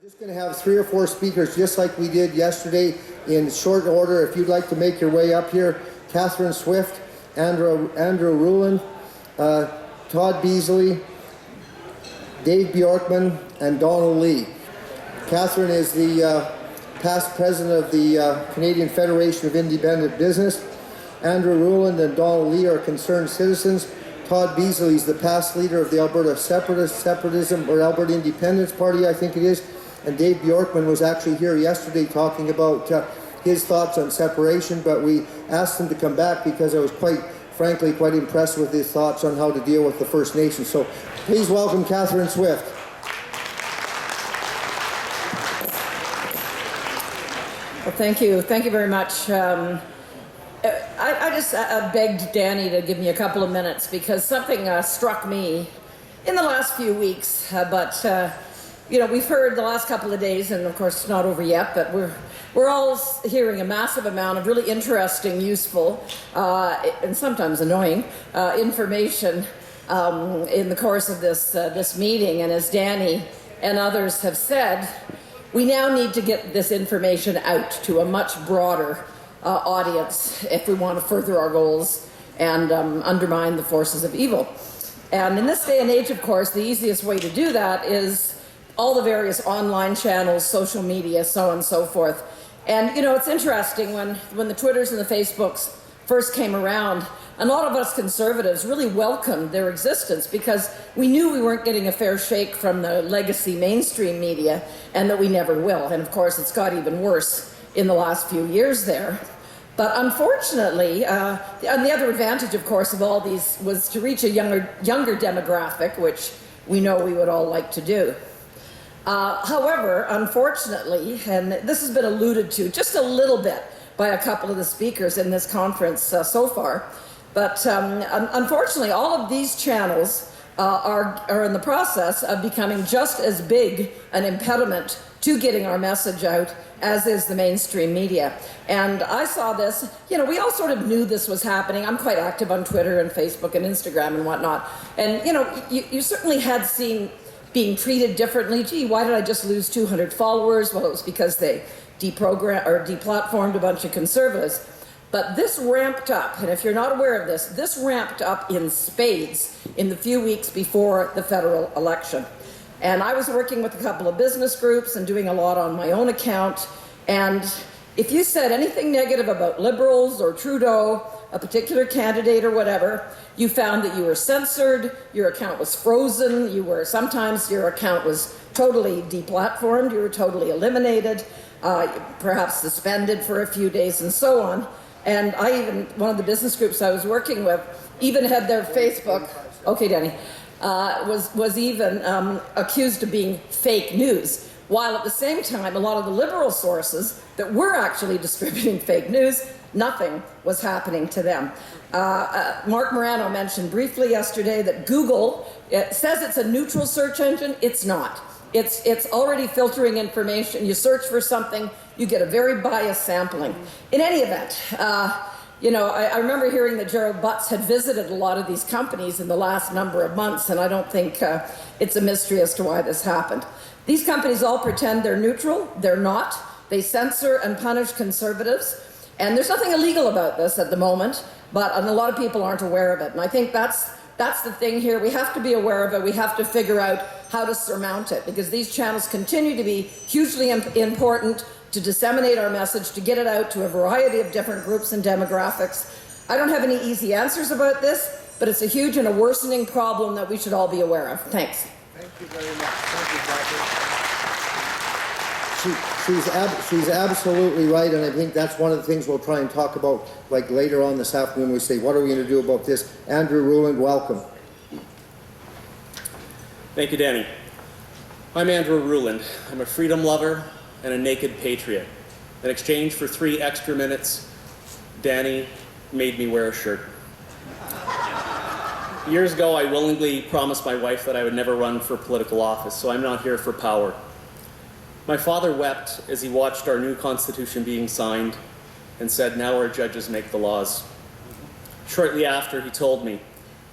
Just going to have 3 or 4 speakers just like we did yesterday in short order. If you'd like to make your way up here, Catherine Swift, Andrew Ruland, Todd Belzile, Dave Bjorkman, and Donald Lee. Catherine is the past president of the Canadian Federation of Independent Business. Andrew Ruland and Donald Lee are concerned citizens. Todd Belzile is the past leader of the Alberta Separatism or Alberta Independence Party, I think it is. And Dave Bjorkman was actually here yesterday talking about his thoughts on separation, but we asked him to come back because I was frankly quite impressed with his thoughts on how to deal with the First Nations. So please welcome Catherine Swift. Well, thank you. Thank you very much. I just begged Danny to give me a couple of minutes because something struck me in the last few weeks, you know, we've heard the last couple of days, and of course it's not over yet, but we're all hearing a massive amount of really interesting, useful, and sometimes annoying information in the course of this meeting. And as Danny and others have said, we now need to get this information out to a much broader audience if we want to further our goals and undermine the forces of evil. And in this day and age, of course, the easiest way to do that is all the various online channels, social media, so on and so forth. And you know, it's interesting when the Twitters and the Facebooks first came around, a lot of us conservatives really welcomed their existence because we knew we weren't getting a fair shake from the legacy mainstream media and that we never will. And of course, it's got even worse in the last few years there. But unfortunately, and the other advantage, of course, of all these was to reach a younger demographic, which we know we would all like to do. However, unfortunately, and this has been alluded to just a little bit by a couple of the speakers in this conference so far, but unfortunately, all of these channels are in the process of becoming just as big an impediment to getting our message out as is the mainstream media. And I saw this, you know, we all sort of knew this was happening. I'm quite active on Twitter and Facebook and Instagram and whatnot. And, you know, you certainly had seen being treated differently. Gee, why did I just lose 200 followers? Well, it was because they deplatformed a bunch of conservatives. But this ramped up, and if you're not aware of this ramped up in spades in the few weeks before the federal election. And I was working with a couple of business groups and doing a lot on my own account. And if you said anything negative about Liberals or Trudeau, a particular candidate or whatever, you found that you were censored, your account was frozen, sometimes your account was totally deplatformed, you were totally eliminated, perhaps suspended for a few days and so on. And one of the business groups I was working with even had their Facebook, okay Danny, was even accused of being fake news, while at the same time a lot of the Liberal sources that were actually distributing fake news, nothing was happening to them. Marc Morano mentioned briefly yesterday that Google says it's a neutral search engine. It's not. It's already filtering information. You search for something, you get a very biased sampling. In any event, you know, I remember hearing that Gerald Butts had visited a lot of these companies in the last number of months, and I don't think it's a mystery as to why this happened. These companies all pretend they're neutral. They're not. They censor and punish conservatives. And there's nothing illegal about this at the moment, but a lot of people aren't aware of it. And I think that's the thing here. We have to be aware of it. We have to figure out how to surmount it, because these channels continue to be hugely important to disseminate our message, to get it out to a variety of different groups and demographics. I don't have any easy answers about this, but it's a huge and a worsening problem that we should all be aware of. Thanks. Thank you very much. Thank you, Catherine. She's absolutely right, and I think that's one of the things we'll try and talk about like later on this afternoon. We say, what are we going to do about this? Andrew Ruland, welcome. Thank you, Danny. I'm Andrew Ruland. I'm a freedom lover and a naked patriot. In exchange for 3 extra minutes, Danny made me wear a shirt. Years ago, I willingly promised my wife that I would never run for political office, so I'm not here for power. My father wept as he watched our new Constitution being signed and said, now our judges make the laws. Shortly after, he told me,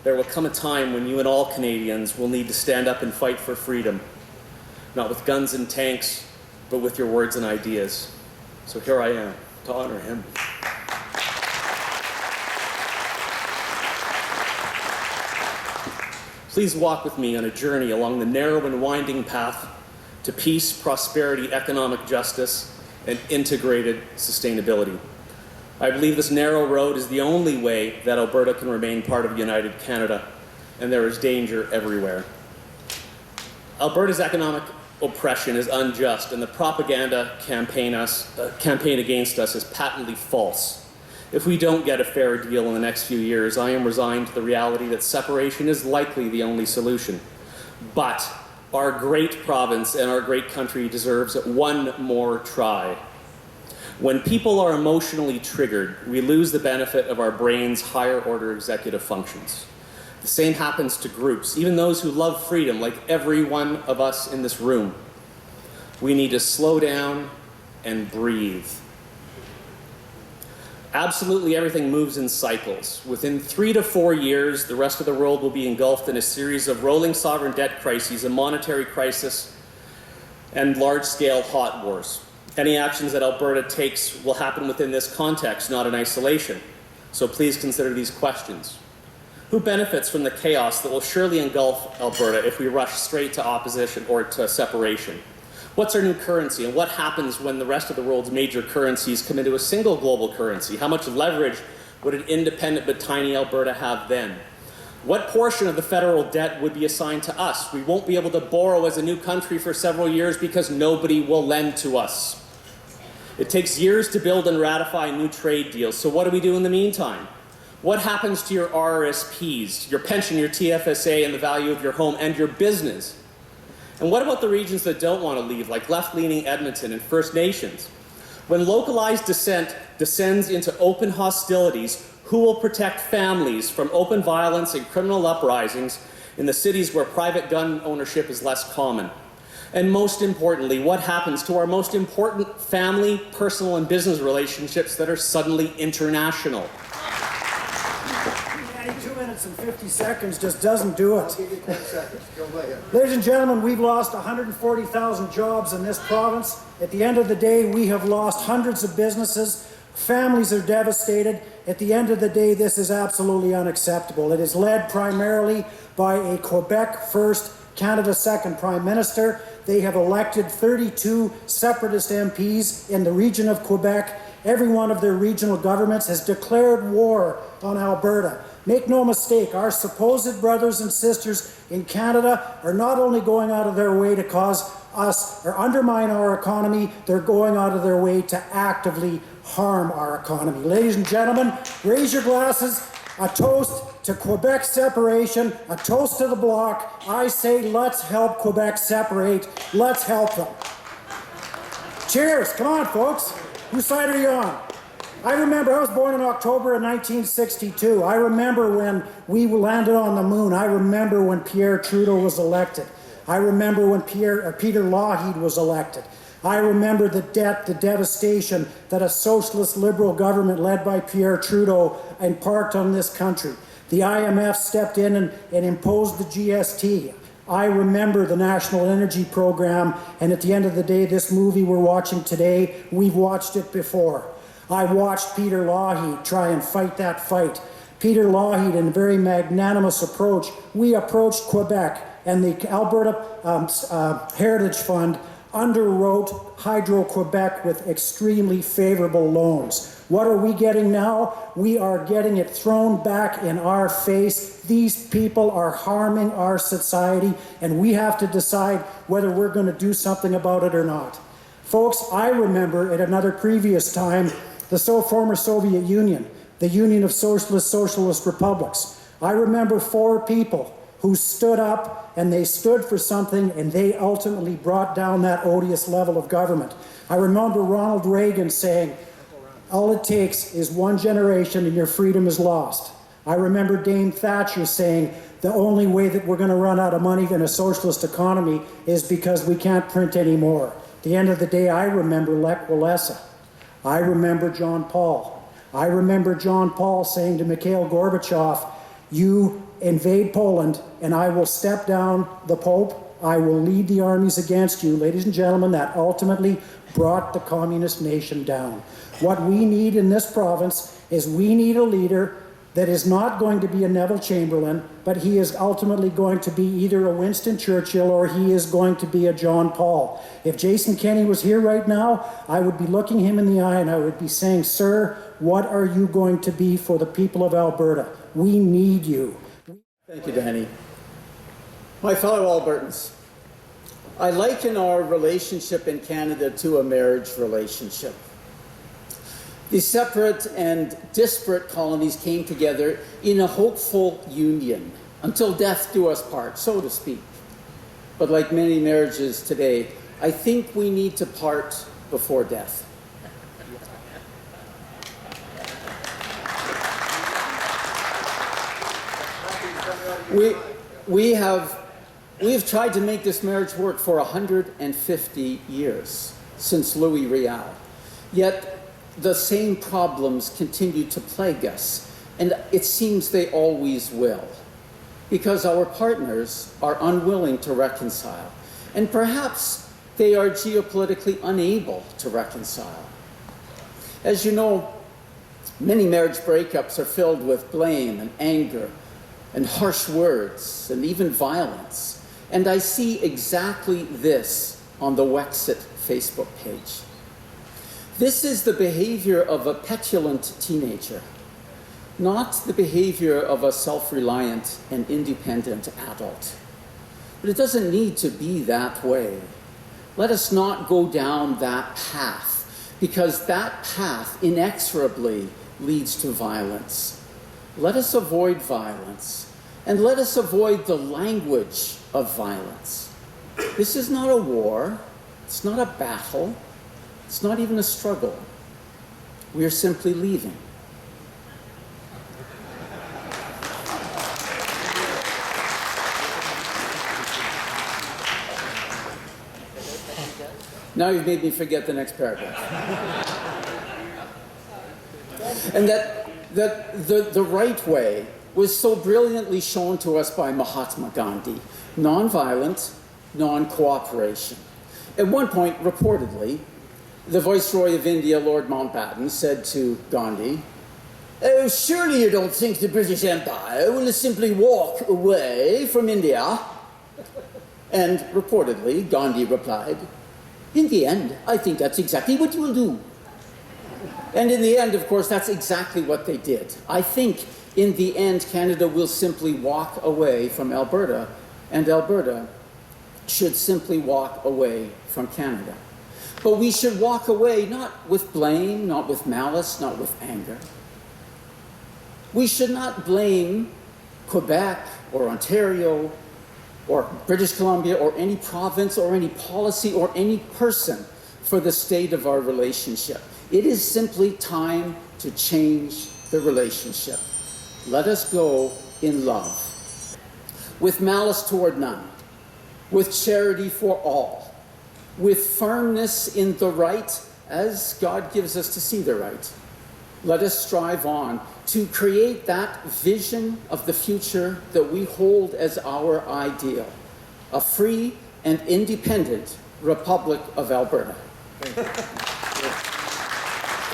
there will come a time when you and all Canadians will need to stand up and fight for freedom. not with guns and tanks, but with your words and ideas. So here I am to honor him. Please walk with me on a journey along the narrow and winding path to peace, prosperity, economic justice, and integrated sustainability. I believe this narrow road is the only way that Alberta can remain part of united Canada, and there is danger everywhere. Alberta's economic oppression is unjust, and the propaganda campaign against us is patently false. If we don't get a fair deal in the next few years, I am resigned to the reality that separation is likely the only solution. But our great province and our great country deserves one more try. When people are emotionally triggered, we lose the benefit of our brain's higher order executive functions. The same happens to groups, even those who love freedom, like every one of us in this room. We need to slow down and breathe. Absolutely everything moves in cycles. Within 3 to 4 years, the rest of the world will be engulfed in a series of rolling sovereign debt crises, a monetary crisis, and large-scale hot wars. Any actions that Alberta takes will happen within this context, not in isolation. So please consider these questions. Who benefits from the chaos that will surely engulf Alberta if we rush straight to opposition or to separation? What's our new currency, and what happens when the rest of the world's major currencies come into a single global currency? How much leverage would an independent but tiny Alberta have then? What portion of the federal debt would be assigned to us? We won't be able to borrow as a new country for several years because nobody will lend to us. It takes years to build and ratify new trade deals, so what do we do in the meantime? What happens to your RRSPs, your pension, your TFSA, and the value of your home and your business? And what about the regions that don't want to leave, like left-leaning Edmonton and First Nations? When localized dissent descends into open hostilities, who will protect families from open violence and criminal uprisings in the cities where private gun ownership is less common? And most importantly, what happens to our most important family, personal, and business relationships that are suddenly international? 2 minutes and 50 seconds just doesn't do it. I'll give you 10 seconds. Go ahead. Ladies and gentlemen, we've lost 140,000 jobs in this province. At the end of the day, we have lost hundreds of businesses. Families are devastated. At the end of the day, this is absolutely unacceptable. It is led primarily by a Quebec First, Canada Second Prime Minister. They have elected 32 separatist MPs in the region of Quebec. Every one of their regional governments has declared war on Alberta. Make no mistake, our supposed brothers and sisters in Canada are not only going out of their way to cause us or undermine our economy, they're going out of their way to actively harm our economy. Ladies and gentlemen, raise your glasses. A toast to Quebec separation, a toast to the Bloc. I say let's help Quebec separate. Let's help them. Cheers. Come on, folks. Whose side are you on? I remember, I was born in October of 1962. I remember when we landed on the moon. I remember when Pierre Trudeau was elected. I remember when Peter Lougheed was elected. I remember the debt, the devastation that a socialist liberal government led by Pierre Trudeau imparted on this country. The IMF stepped in and imposed the GST. I remember the National Energy Program, and at the end of the day, this movie we're watching today, we've watched it before. I watched Peter Lougheed try and fight that fight. Peter Lougheed, in a very magnanimous approach, we approached Quebec, and the Alberta Heritage Fund underwrote Hydro-Quebec with extremely favorable loans. What are we getting now? We are getting it thrown back in our face. These people are harming our society, and we have to decide whether we're going to do something about it or not. Folks, I remember at another previous time, the former Soviet Union, the Union of Socialist Republics. I remember 4 people who stood up and they stood for something, and they ultimately brought down that odious level of government. I remember Ronald Reagan saying, all it takes is one generation and your freedom is lost. I remember Dame Thatcher saying, the only way that we're going to run out of money in a socialist economy is because we can't print anymore. At the end of the day, I remember Lech Walesa. I remember John Paul. I remember John Paul saying to Mikhail Gorbachev, you invade Poland and I will step down the Pope, I will lead the armies against you. Ladies and gentlemen, that ultimately brought the communist nation down. What we need in this province is we need a leader that is not going to be a Neville Chamberlain, but he is ultimately going to be either a Winston Churchill or he is going to be a John Paul. If Jason Kenney was here right now, I would be looking him in the eye and I would be saying, sir, what are you going to be for the people of Alberta? We need you. Thank you, Danny. My fellow Albertans, I liken our relationship in Canada to a marriage relationship. These separate and disparate colonies came together in a hopeful union, until death do us part, so to speak. But like many marriages today, I think we need to part before death. We have tried to make this marriage work for 150 years, since Louis Riel. Yet the same problems continue to plague us, and it seems they always will, because our partners are unwilling to reconcile, and perhaps they are geopolitically unable to reconcile. As you know, many marriage breakups are filled with blame and anger and harsh words and even violence, and I see exactly this on the Wexit Facebook page. This is the behavior of a petulant teenager, not the behavior of a self-reliant and independent adult. But it doesn't need to be that way. Let us not go down that path, because that path inexorably leads to violence. Let us avoid violence, and let us avoid the language of violence. This is not a war, it's not a battle, it's not even a struggle. We are simply leaving. Now you've made me forget the next paragraph. And that the right way was so brilliantly shown to us by Mahatma Gandhi. Non-violent, non-cooperation. At one point, reportedly, the Viceroy of India, Lord Mountbatten, said to Gandhi, "Oh, surely you don't think the British Empire will simply walk away from India?" And reportedly, Gandhi replied, "In the end, I think that's exactly what you will do." And in the end, of course, that's exactly what they did. I think in the end, Canada will simply walk away from Alberta, and Alberta should simply walk away from Canada. But we should walk away not with blame, not with malice, not with anger. We should not blame Quebec or Ontario or British Columbia or any province or any policy or any person for the state of our relationship. It is simply time to change the relationship. Let us go in love, with malice toward none, with charity for all, with firmness in the right, as God gives us to see the right. Let us strive on to create that vision of the future that we hold as our ideal, a free and independent Republic of Alberta.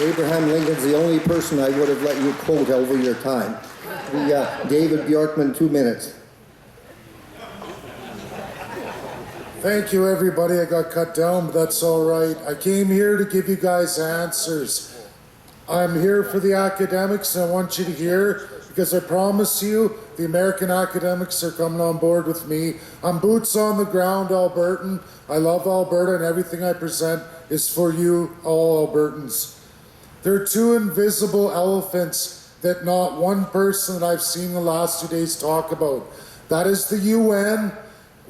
Abraham Lincoln's the only person I would have let you quote over your time. David Bjorkman, 2 minutes. Thank you, everybody. I got cut down, but that's all right. I came here to give you guys answers. I'm here for the academics, and I want you to hear, because I promise you, the American academics are coming on board with me. I'm boots on the ground Albertan. I love Alberta, and everything I present is for you, all Albertans. There are two invisible elephants that not one person that I've seen the last 2 days talk about. That is the UN,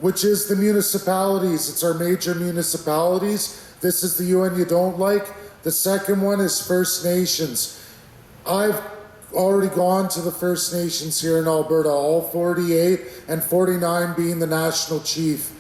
which is the municipalities. It's our major municipalities. This is the UN you don't like. The second one is First Nations. I've already gone to the First Nations here in Alberta, all 48 and 49 being the national chief.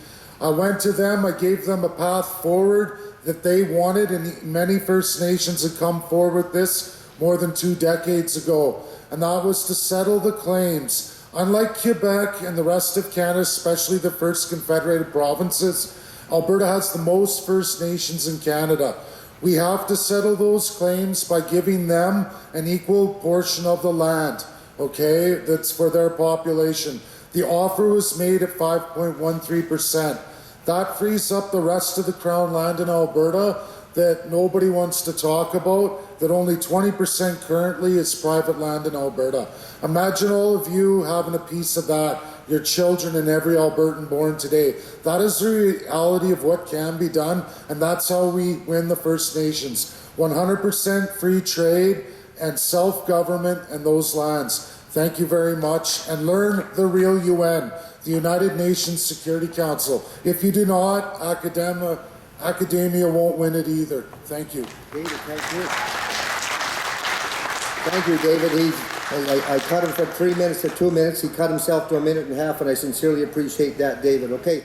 I went to them, I gave them a path forward that they wanted, and many First Nations had come forward with this more than 2 decades ago. And that was to settle the claims Unlike Quebec and the rest of Canada, especially the first Confederated provinces, Alberta has the most First Nations in Canada. We have to settle those claims by giving them an equal portion of the land, okay? That's for their population. The offer was made at 5.13%. That frees up the rest of the Crown land in Alberta that nobody wants to talk about, that only 20% currently is private land in Alberta. Imagine all of you having a piece of that, your children and every Albertan born today. That is the reality of what can be done, and that's how we win the First Nations. 100% free trade and self-government in those lands. Thank you very much, and learn the real UN, the United Nations Security Council. If you do not, academia won't win it either. Thank you. David, thank you. Thank you, David. I cut him from 3 minutes to 2 minutes. He cut himself to a minute and a half, and I sincerely appreciate that, David. Okay.